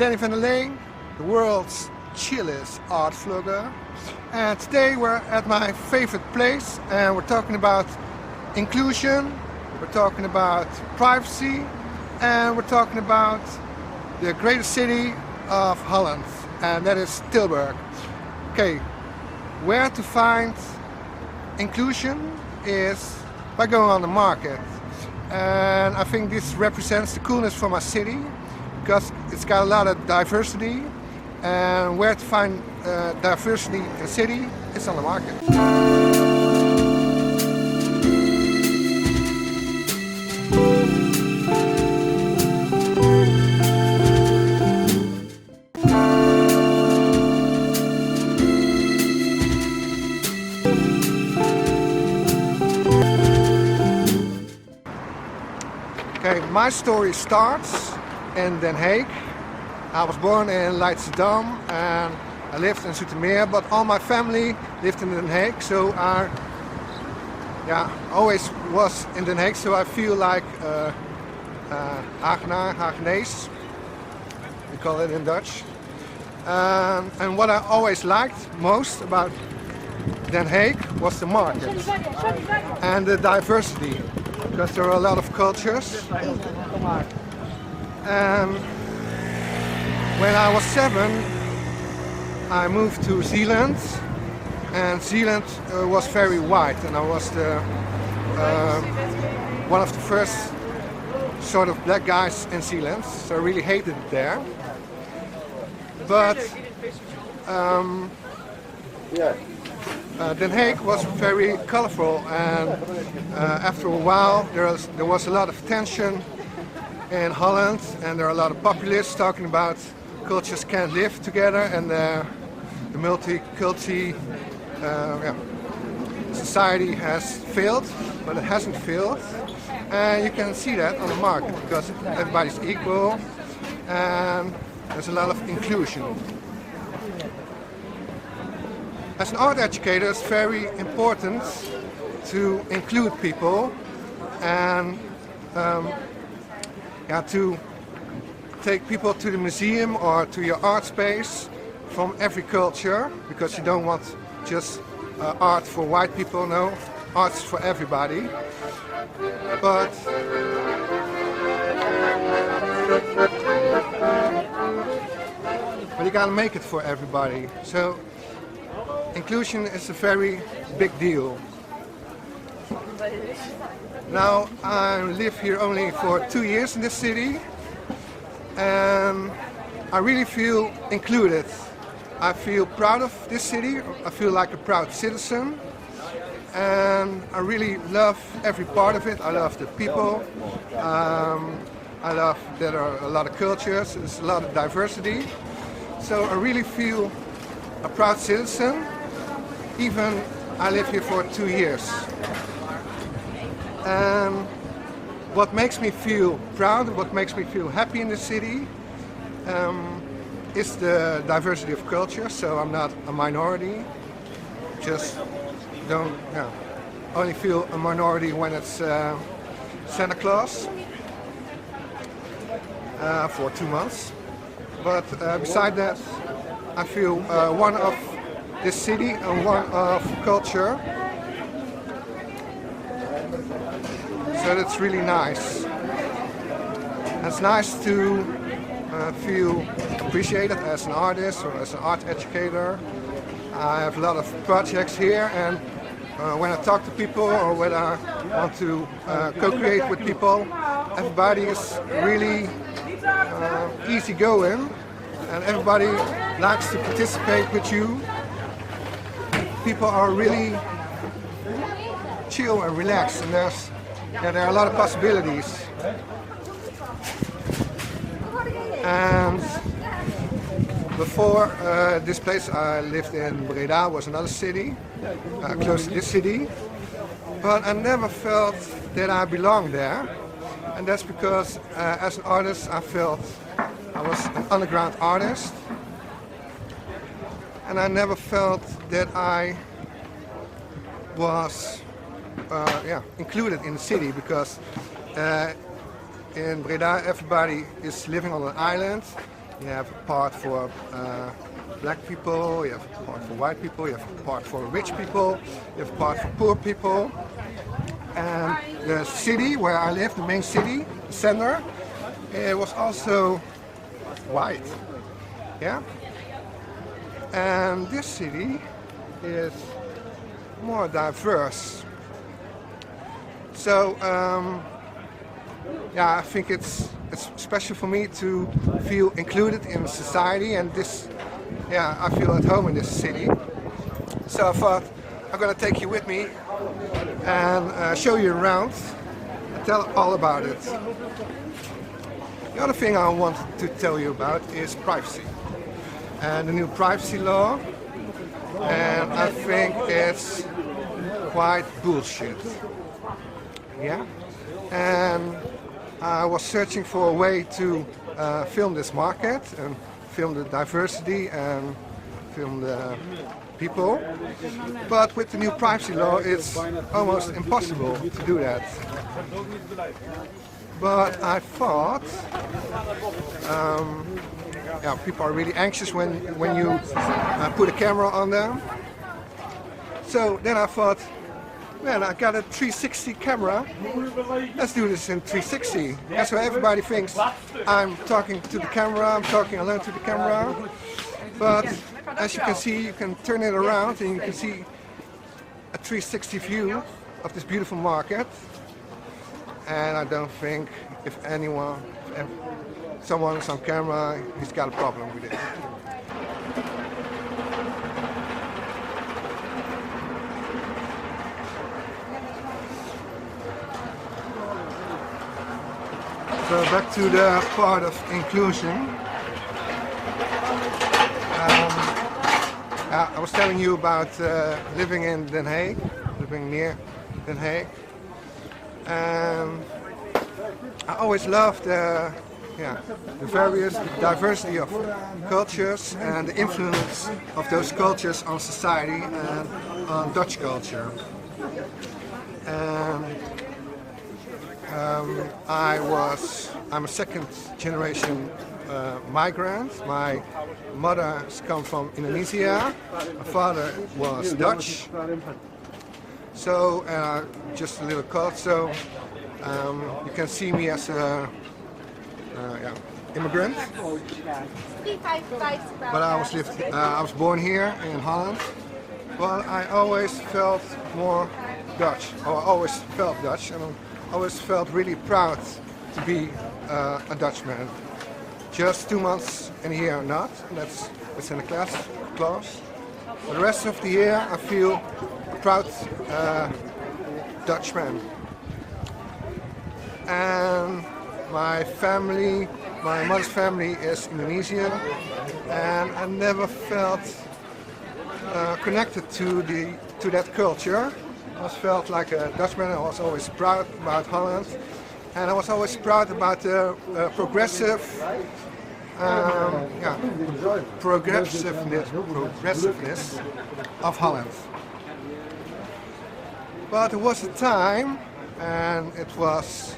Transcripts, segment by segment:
Danny Vanderlane, the world's chillest art vlogger. And today we're at my favorite place and we're talking about inclusion, we're talking about privacy, and we're talking about the greatest city of Holland, and that is Tilburg. Okay, where to find inclusion is by going on the market. And I think this represents the coolness for my city, because it's got a lot of diversity, and where to find diversity in the city is on the market. Okay, my story starts in Den Haag. I was born in Leidschendam and I lived in Zoetermeer, but all my family lived in Den Haag, so I always was in Den Haag, so I feel like Hagenaar, Hagenees, we call it in Dutch. And what I always liked most about Den Haag was the market and the diversity, because there are a lot of cultures. And when I was 7, I moved to Zealand, and Zealand was very white, and I was one of the first sort of black guys in Zealand, so I really hated it there. But Den Haag was very colorful, and after a while there was a lot of tension in Holland, and there are a lot of populists talking about cultures can't live together, and the multi-culti society has failed, but it hasn't failed. And you can see that on the market, because everybody's equal and there's a lot of inclusion. As an art educator, it's very important to include people and to take people to the museum or to your art space from every culture, because you don't want just art for white people. No, art's for everybody. But you gotta make it for everybody. So inclusion is a very big deal. Now I live here only for 2 years in this city, and I really feel included. I feel proud of this city. I feel like a proud citizen, and I really love every part of it. I love the people. I love that there are a lot of cultures. There's a lot of diversity. So I really feel a proud citizen, even I live here for 2 years. And what makes me feel proud, what makes me feel happy in the city, is the diversity of culture. So I'm not a minority. Just don't only feel a minority when it's Santa Claus for 2 months. But beside that, I feel one of this city and one of culture. So that's really nice. It's nice to feel appreciated as an artist or as an art educator. I have a lot of projects here, and when I talk to people or when I want to co-create with people, everybody is really easygoing, and everybody likes to participate with you. People are really chill and relaxed, and there are a lot of possibilities. And before this place I lived in Breda, was another city, close to this city, but I never felt that I belonged there, and that's because as an artist I felt I was an underground artist, and I never felt that I was included in the city, because in Breda everybody is living on an island, You have a part for black people, you have a part for white people, you have a part for rich people, you have a part for poor people. And the city where I live, the main city, the center, it was also white. Yeah? And this city is more diverse. So yeah, I think it's special for me to feel included in society, and this, yeah, I feel at home in this city. So I thought I'm gonna take you with me and show you around and tell all about it. The other thing I want to tell you about is privacy and the new privacy law, and I think it's quite bullshit. Yeah, and I was searching for a way to film this market and film the diversity and film the people, but with the new privacy law it's almost impossible to do that. But I thought, yeah, people are really anxious when you put a camera on them. So then I thought, man, I got a 360 camera, let's do this in 360. And so everybody thinks I'm talking to the camera, I'm talking alone to the camera. But as you can see, you can turn it around and you can see a 360 view of this beautiful market. And I don't think if someone is on camera, he's got a problem with it. So back to the part of inclusion. I was telling you about living in Den Haag, living near Den Haag. And I always loved the diversity of cultures and the influence of those cultures on society and on Dutch culture. And I'm a second generation migrant. My mother comes from Indonesia, my father was Dutch. So just a little cut, so you can see me as a immigrant. But I was born here in Holland. But I always felt more Dutch, or I always felt Dutch, and I always felt really proud to be a Dutchman. Just 2 months in a year not, and it's in the clause. For the rest of the year I feel a proud Dutchman. And my family, my mother's family is Indonesian, and I never felt connected to that culture. I always felt like a Dutchman. I was always proud about Holland, and I was always proud about the progressiveness of Holland. But there was a time, and it was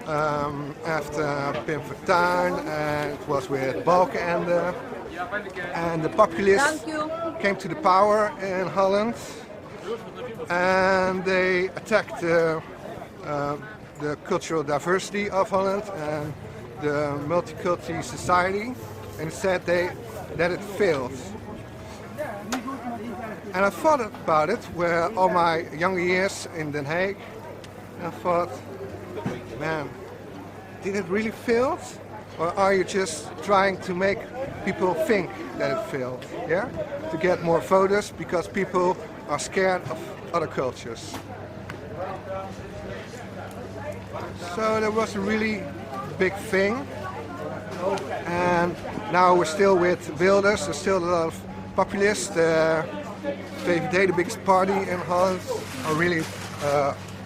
after Pim Fortuyn, and it was with Balkenende, and the populists came to the power in Holland, and they attacked the cultural diversity of Holland and the multicultural society, and said that it failed. And I thought about it where all my younger years in Den Haag, and I thought, man, did it really fail? Or are you just trying to make people think that it failed? Yeah? To get more voters because people are scared of other cultures. So there was a really big thing. And now we're still with Wilders, there's still a lot of populists. VVD, the biggest party in Holland, are really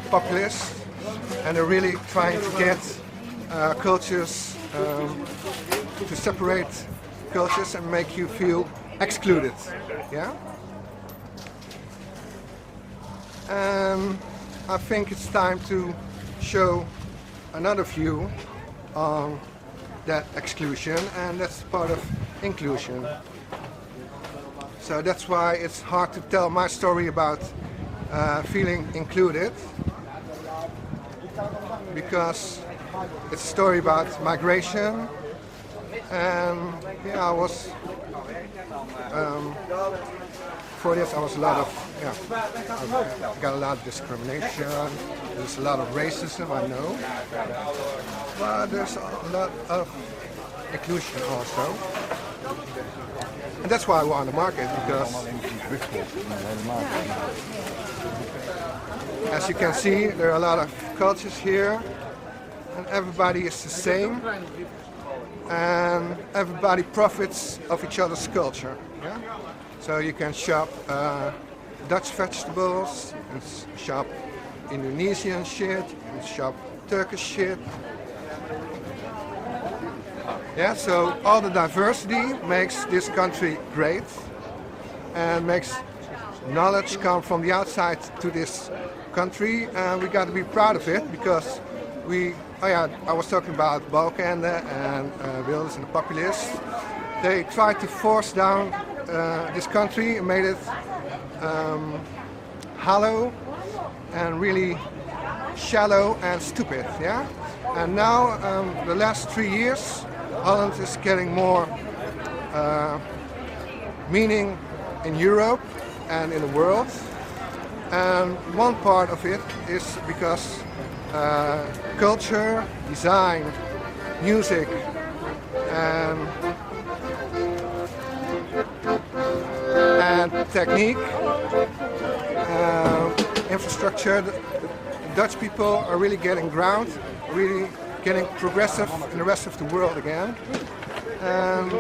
populist, and they're really trying to get cultures, to separate cultures and make you feel excluded. Yeah? And I think it's time to show another view on that exclusion, and that's part of inclusion. So that's why it's hard to tell my story about feeling included, because it's a story about migration. And yeah, I was for this I was a lot of I got a lot of discrimination. There's a lot of racism, I know, but there's a lot of inclusion also. And that's why I want the market, because as you can see, there are a lot of cultures here, and everybody is the same, and everybody profits of each other's culture. Yeah? So you can shop Dutch vegetables, you can shop Indonesian shit, you can shop Turkish shit. Yeah, so all the diversity makes this country great and makes knowledge come from the outside to this country, and we got to be proud of it, because I was talking about Balkenende and Wilders and the populists. They tried to force down this country and made it hollow and really shallow and stupid. Yeah, and now the last 3 years, Holland is getting more meaning in Europe and in the world, and one part of it is because culture, design, music, and technique, infrastructure. The Dutch people are really getting ground, really getting progressive in the rest of the world again. And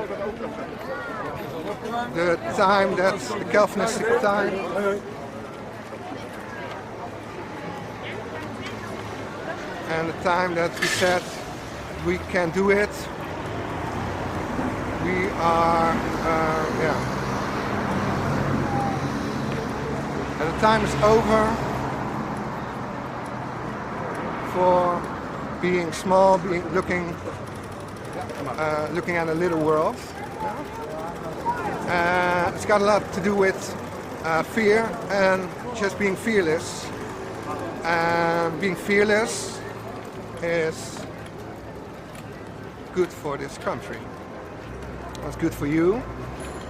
the time, that's the Calvinistic time, and the time that we said we can do it, we are, and the time is over for being small, looking at a little world. It's got a lot to do with fear and just being fearless. And being fearless is good for this country. It's good for you.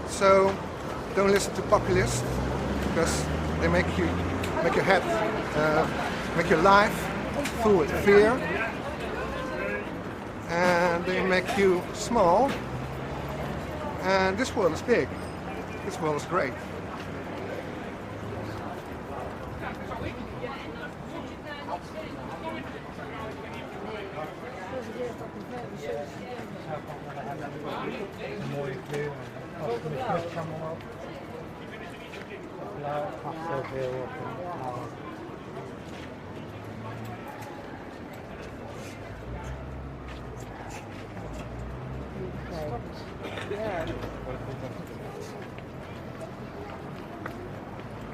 So don't listen to populists, because they make your head, make your life full with fear, and they make you small. And this world is big. This world is great.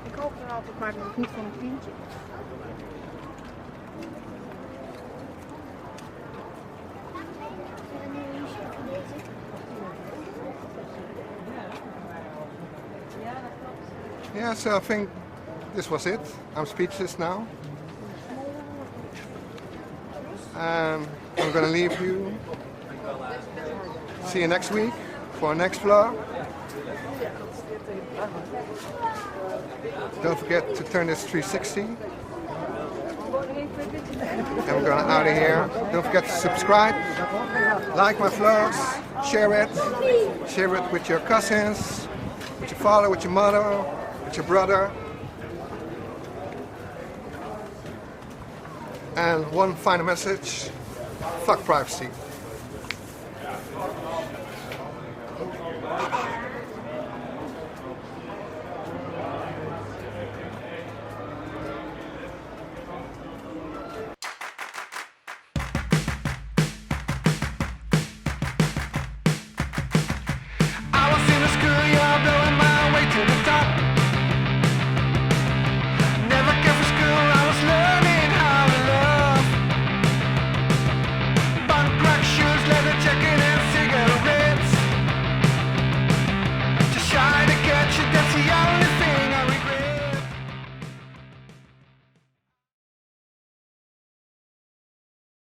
Ik hoop er altijd, maar nog niet van een vriendje. Yeah, so I think this was it. I'm speechless now. I'm gonna leave you. See you next week for our next vlog. Don't forget to turn this 360. And we're going out of here. Don't forget to subscribe, like my vlogs, share it with your cousins, with your father, with your mother, with your brother. And one final message: fuck privacy.